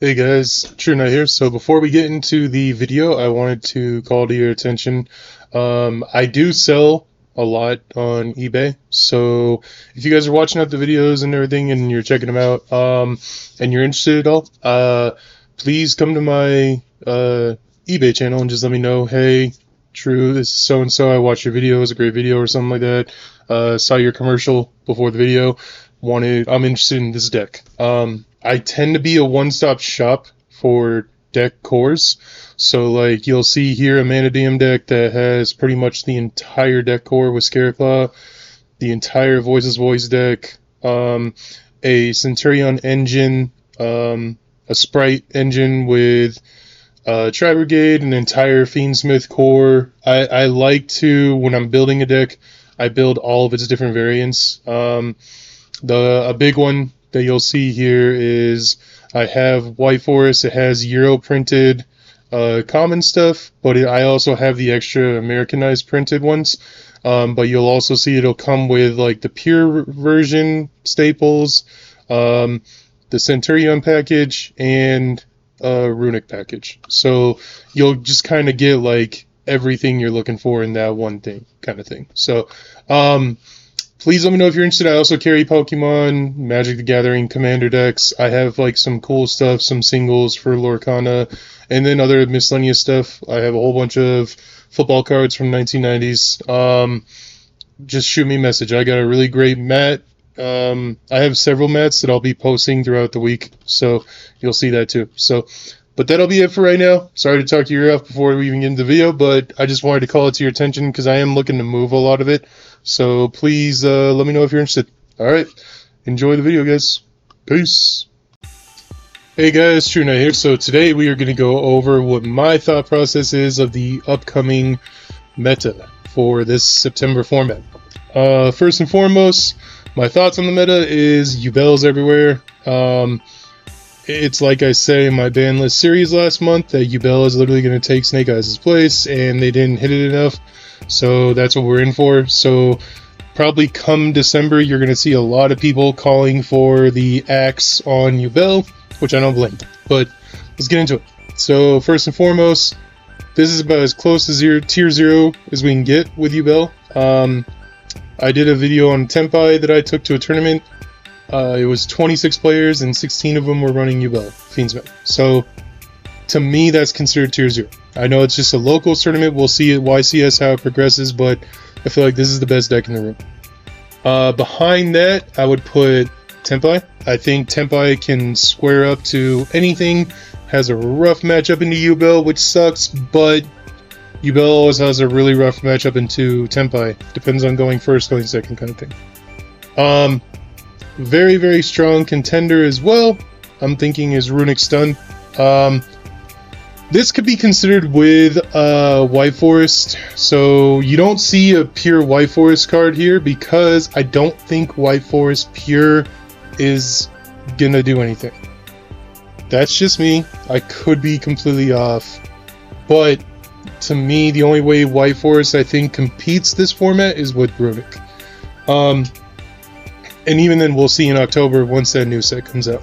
Hey guys, True Knight here. So before we get into the video, I wanted to call to your attention. I do sell a lot on eBay. So if you guys are watching out the videos and everything and you're checking them out, and you're interested at all, please come to my eBay channel and just let me know, hey, True, this is so-and-so, I watched your video, it was a great video or something like that. Saw your commercial before the video. I'm interested in this deck. I tend to be a one-stop shop for deck cores. So like you'll see here a Mana DM deck that has pretty much the entire deck core with Scareclaw, the entire Voices Voice deck, a Centurion engine, a Sprite engine with Tri Brigade, an entire Fiendsmith core. I like to, when I'm building a deck, I build all of its different variants. A big one that you'll see here is I have White Forest. It has Euro printed common stuff, but I also have the extra Americanized printed ones. But you'll also see it'll come with like the pure version staples, the Centurion package, and Runic package. So you'll just kind of get like everything you're looking for in that one thing kind of thing. So please let me know if you're interested. I also carry Pokemon, Magic the Gathering, Commander decks. I have like some cool stuff, some singles for Lorcana, and then other miscellaneous stuff. I have a whole bunch of football cards from 1990s. Just shoot me a message. I got a really great mat. I have several mats that I'll be posting throughout the week, so you'll see that too. But that'll be it for right now. Sorry to talk your ear off before we even get into the video, but I just wanted to call it to your attention because I am looking to move a lot of it. So please let me know if you're interested. Alright, enjoy the video, guys. Peace. Hey guys, True Knight here. So today we are going to go over what my thought process is of the upcoming meta for this September format. First and foremost, my thoughts on the meta is Yubel's everywhere. It's like I say in my Banlist series last month that Yubel is literally going to take Snake Eyes' place, and they didn't hit it enough. So that's what we're in for. So probably come December, you're going to see a lot of people calling for the axe on Yubel, which I don't blame. But let's get into it. So first and foremost, this is about as close to tier 0 as we can get with Yubel. I did a video on Tempai that I took to a tournament. It was 26 players and 16 of them were running Yubel, Fiendsmith. So to me, that's considered tier 0. I know it's just a local tournament. We'll see at YCS how it progresses, but I feel like this is the best deck in the room. Behind that, I would put Tempai. I think Tempai can square up to anything. Has a rough matchup into Yubel, which sucks, but Yubel always has a really rough matchup into Tempai. Depends on going first, going second kind of thing. Very, very strong contender as well, I'm thinking, is Runic Stun. This could be considered with White Forest. So you don't see a pure White Forest card here because I don't think White Forest pure is gonna do anything. That's just me. I could be completely off. But to me, the only way White Forest I think competes this format is with Runic. And even then, we'll see in October once that new set comes out.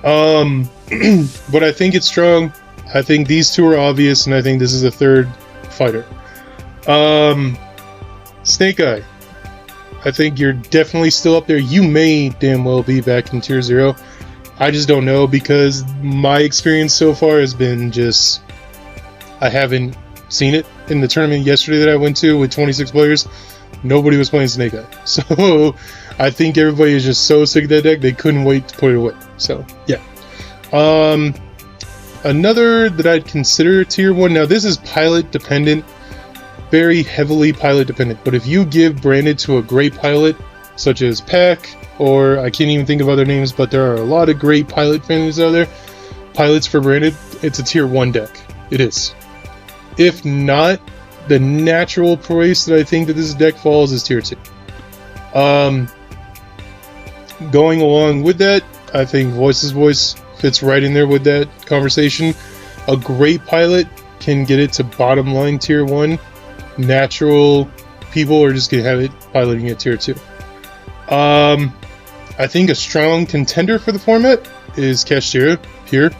But I think it's strong. I think these two are obvious, and I think this is a third fighter. Snake Eye. I think you're definitely still up there. You may damn well be back in tier 0. I just don't know because my experience so far has been just... I haven't seen it. In the tournament yesterday that I went to with 26 players, nobody was playing Snake Eye. So I think everybody is just so sick of that deck, they couldn't wait to put it away. So, yeah. Another that I'd consider tier 1, now this is pilot dependent, very heavily pilot dependent, but if you give Branded to a great pilot, such as Pack, or I can't even think of other names, but there are a lot of great pilot families out there, pilots for Branded, it's a tier 1 deck. It is. If not, the natural place that I think that this deck falls is tier 2. Going along with that, I think Voices Voice fits right in there with that conversation. A great pilot can get it to bottom line tier 1. Natural people are just going to have it piloting at tier 2. I think a strong contender for the format is Kashtira. pure.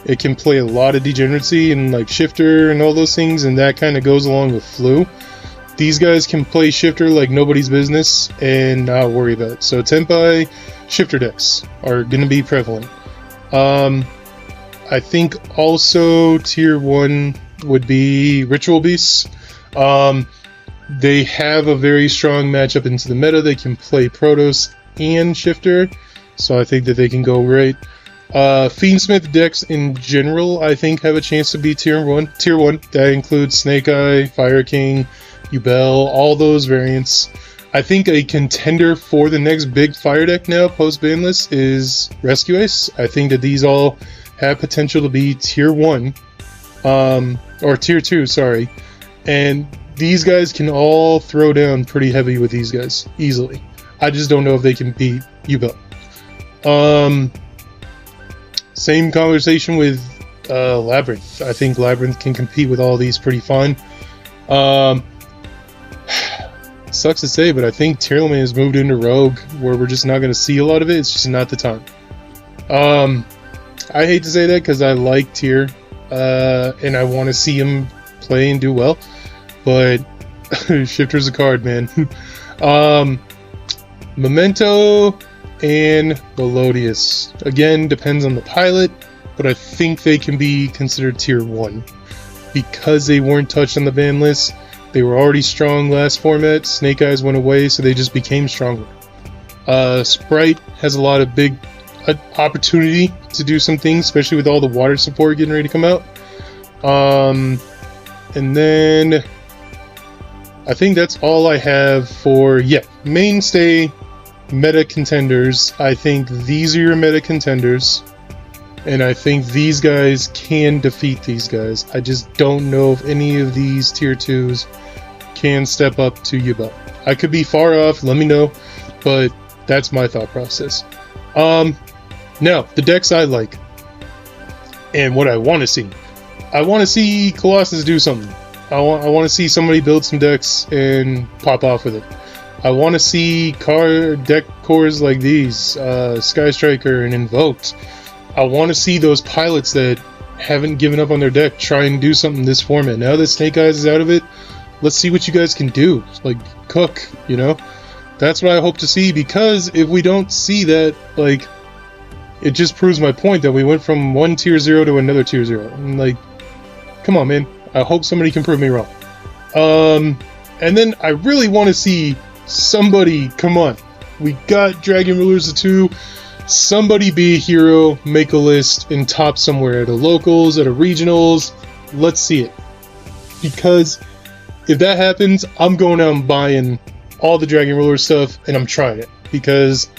It can play a lot of degeneracy and like shifter and all those things, and that kind of goes along with flu. These guys can play shifter like nobody's business and not worry about it. So Tenpai shifter decks are going to be prevalent. I think also tier 1 would be Ritual Beasts. They have a very strong matchup into the meta. They can play Protoss and shifter, so I think that they can go right. Fiendsmith decks in general, I think, have a chance to be tier 1. That includes Snake Eye, Fire King, Yubel, all those variants. I think a contender for the next big fire deck now, post Banlist, is Rescue Ace. I think that these all have potential to be tier 1, or tier 2, sorry. And these guys can all throw down pretty heavy with these guys, easily. I just don't know if they can beat Yubel. Same conversation with Labyrinth. I think Labyrinth can compete with all these pretty fine. Sucks to say, but I think Tyrlman has moved into Rogue, where we're just not going to see a lot of it. It's just not the time. I hate to say that because I like Tyr, and I want to see him play and do well, but Shifter's a card, man. Memento and Melodious. Again, depends on the pilot, but I think they can be considered tier 1 because they weren't touched on the ban list. They were already strong last format. Snake Eyes went away, so they just became stronger. Sprite has a lot of big opportunity to do some things, especially with all the water support getting ready to come out. And then I think that's all I have for mainstay meta contenders. I think these are your meta contenders, and I think these guys can defeat these guys. I just don't know if any of these tier 2s can step up to Yubel. I could be far off, let me know, but that's my thought process. Now, the decks I like and what I want to see. I want to see Colossus do something. I want to see somebody build some decks and pop off with it. I want to see deck cores like these, Sky Striker and Invoked. I want to see those pilots that haven't given up on their deck try and do something in this format. Now that Snake Eyes is out of it, let's see what you guys can do. Like, cook, you know? That's what I hope to see, because if we don't see that, like, it just proves my point that we went from one tier 0 to another tier 0. And, like, come on, man. I hope somebody can prove me wrong. And then I really want to see somebody, come on. We got Dragon Rulers 2. Somebody be a hero, make a list, and top somewhere at a locals, at a regionals. Let's see it. Because if that happens, I'm going out and buying all the Dragon Ruler stuff, and I'm trying it. Because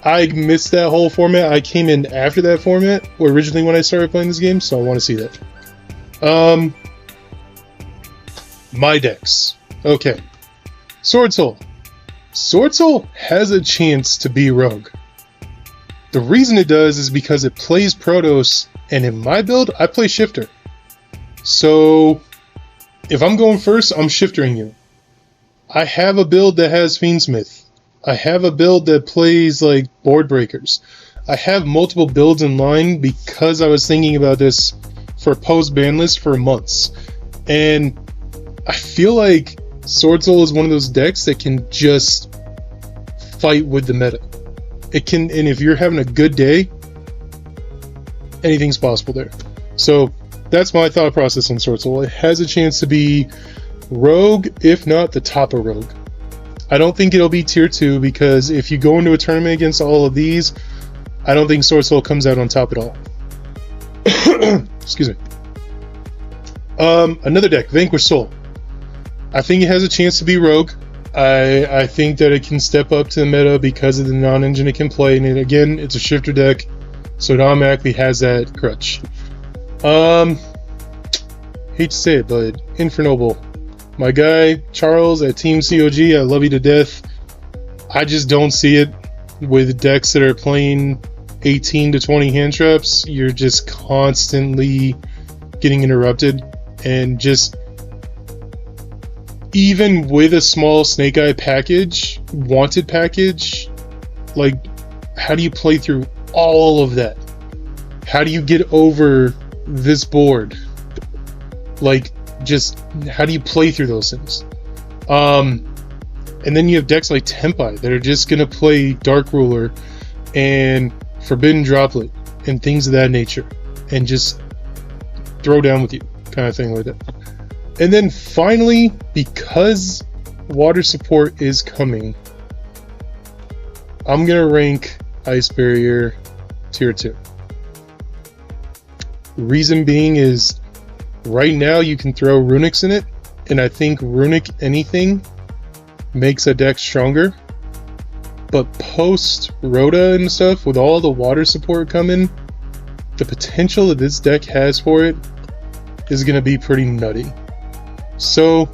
I missed that whole format. I came in after that format, originally when I started playing this game, so I want to see that. My decks. Okay. Sword Soul. Sword Soul has a chance to be Rogue. The reason it does is because it plays Protoss, and in my build, I play Shifter. So, if I'm going first, I'm Shiftering you. I have a build that has Fiendsmith. I have a build that plays, like, Board Breakers. I have multiple builds in line because I was thinking about this for post-ban list for months. And I feel like Sword Soul is one of those decks that can just fight with the meta. It can, and if you're having a good day, anything's possible there. So that's my thought process on Sword Soul. It has a chance to be Rogue, if not the top of Rogue. I don't think it'll be tier 2 because if you go into a tournament against all of these, I don't think Sword Soul comes out on top at all. Excuse me. Another deck, Vanquish Soul. I think it has a chance to be Rogue. I think that it can step up to the meta because of the non-engine it can play, and again, it's a shifter deck, so it automatically has that crutch. Hate to say it, but Infernoble. My guy, Charles at Team COG, I love you to death. I just don't see it with decks that are playing 18 to 20 hand traps. You're just constantly getting interrupted, and just even with a small Snake Eye package, wanted package, like, how do you play through all of that? How do you get over this board? Like, just how do you play through those things? And then you have decks like Tempai that are just gonna play Dark Ruler and Forbidden Droplet and things of that nature, and just throw down with you, kind of thing like that. And then finally, because water support is coming, I'm gonna rank Ice Barrier tier 2. Reason being is, right now you can throw Runics in it, and I think Runic anything makes a deck stronger. But post Rhoda and stuff, with all the water support coming, the potential that this deck has for it is going to be pretty nutty. So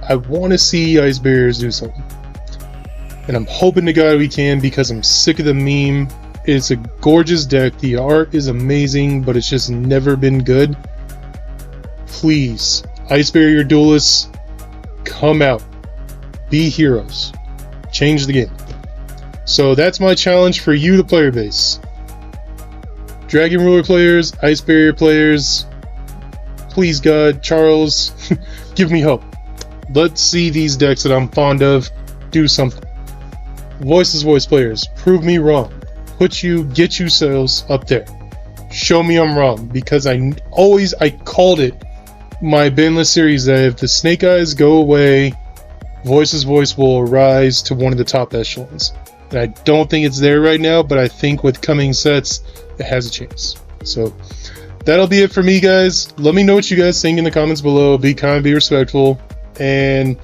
I want to see Ice Barriers do something, and I'm hoping to God we can, because I'm sick of the meme. It's a gorgeous deck, the art is amazing, but it's just never been good. Please, Ice Barrier Duelists, come out, be heroes, change the game. So that's my challenge for you, the player base. Dragon Ruler players, Ice Barrier players, please God, Charles, give me hope. Let's see these decks that I'm fond of do something. Voices Voice players, prove me wrong. Get you sales up there. Show me I'm wrong, because I called it my Banlist series that if the Snake Eyes go away, Voices Voice will rise to one of the top echelons. And I don't think it's there right now, but I think with coming sets, it has a chance. So that'll be it for me, guys. Let me know what you guys think in the comments below. Be kind, be respectful, and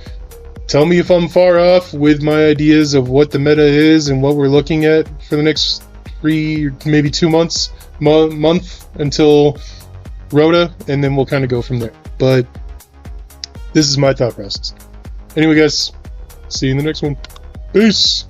tell me if I'm far off with my ideas of what the meta is and what we're looking at for the next 3, maybe 2 months, month until Rhoda, and then we'll kind of go from there. But this is my thought process. Anyway, guys, see you in the next one. Peace.